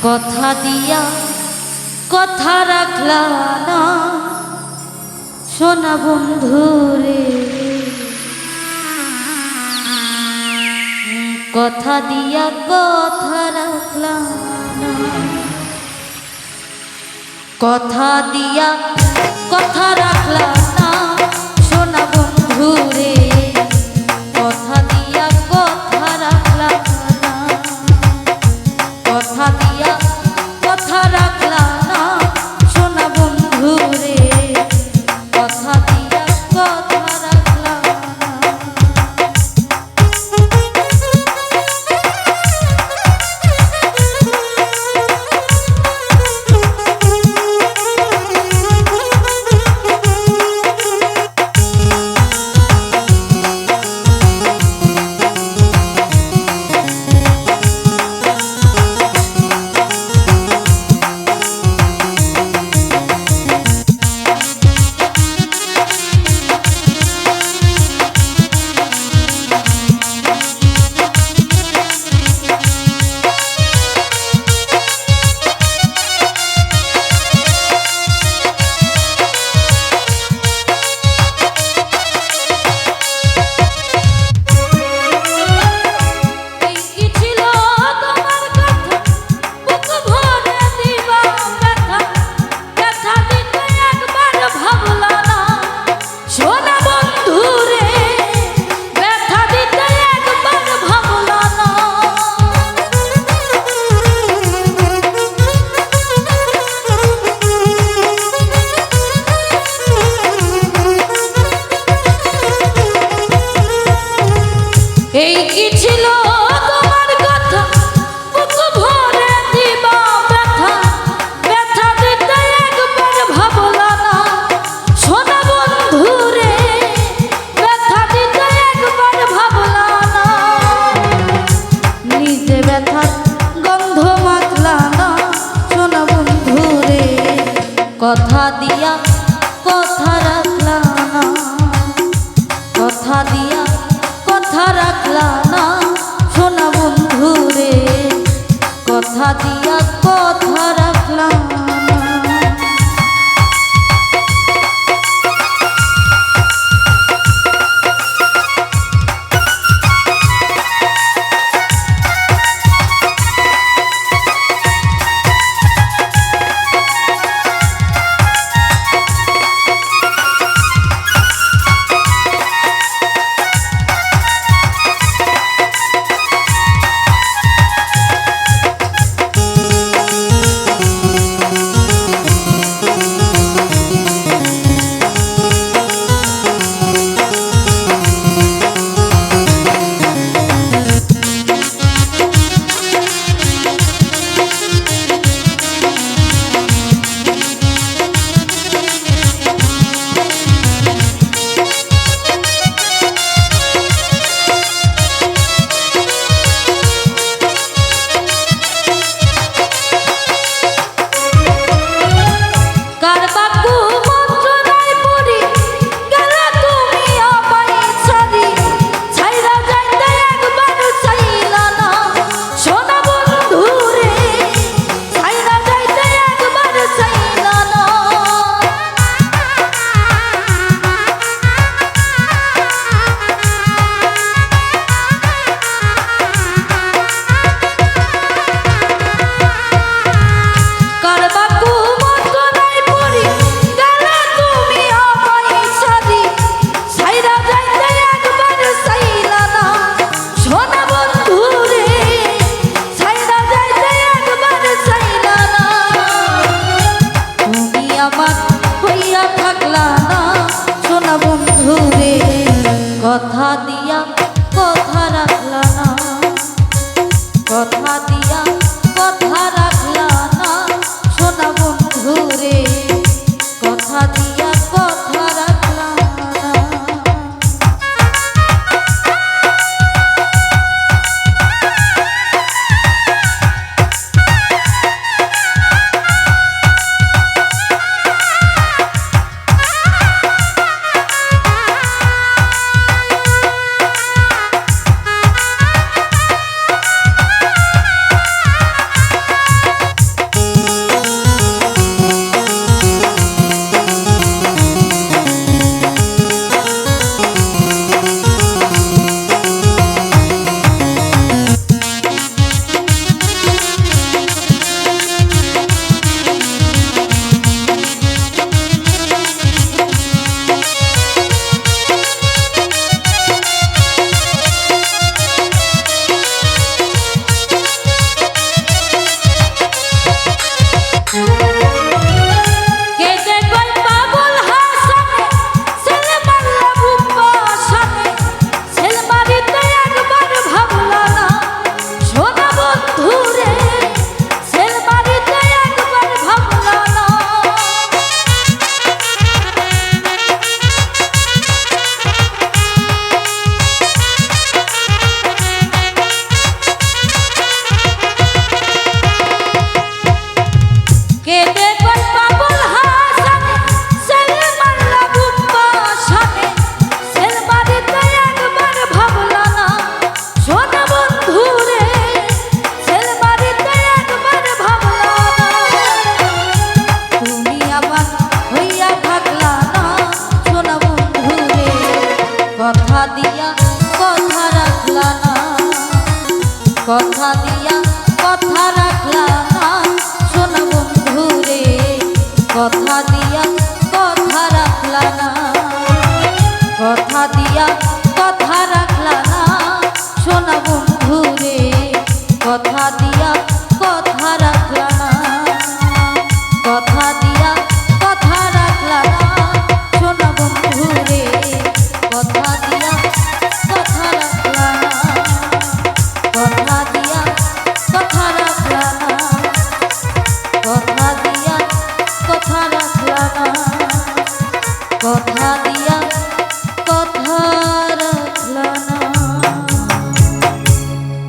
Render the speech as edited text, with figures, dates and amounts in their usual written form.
কথা দিয়া কথা রাখলা না সোনা বন্ধুরে, কথা দিয়া কথা রাখলা না, কথা দিয়া কথা রাখলা না সোনা বন্ধুরে, কথা দিয়া কথা রাখলা না, কথা দিয়া কথা রাখলা না সোনা বন্ধুরে, কথা দিয়া কথা রাখলা না। এই কি ছিল তোমার কথা বুক ভরে দিবা ব্যথা, ব্যথা দিতে একবার ভাবলা না সোনা বন্ধুরে, ব্যথা দিতে একবার ভাবলা না, নিজে ব্যথার গন্ধ মাখলা না সোনা বন্ধুরে, কথা দিয়া কথা রাখলা না, কথা দিয়া কথা রাখলা না সোনা বন্ধুরে, কথা দিয়া কথা রাখলা না। কথা দিয়া কথা রাখলা না, কথা দিয়া কথা রাখলা না সোনা বন্ধুরে, কথা দিয়া কথা রাখলা না। কথা